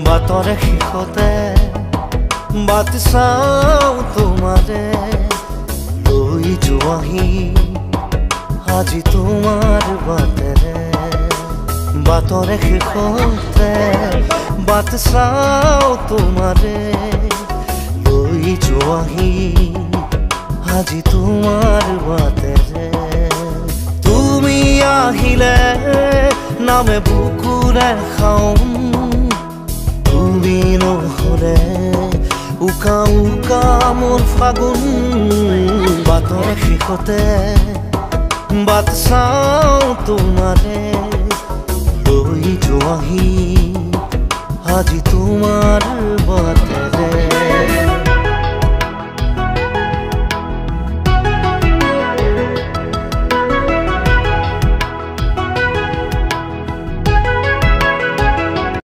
বাটৰে শেষতে বাট চাওঁ তোমাৰে লৈ যোৱাহি আজি তোমাৰ বাটেৰে বাটৰে শেষতে বাট চাওঁ তোমাৰে লৈ যোৱাহি আজি তোমাৰ বাটেৰে তুমি আহিলে নামে বুকুৰে খাওঁ তুমি নহ'লে উকা উকা মোৰ ফাগুন বাটৰ শেষতে বাট চাওঁ তোমাৰে লৈ যোৱাহি আজি তোমাৰ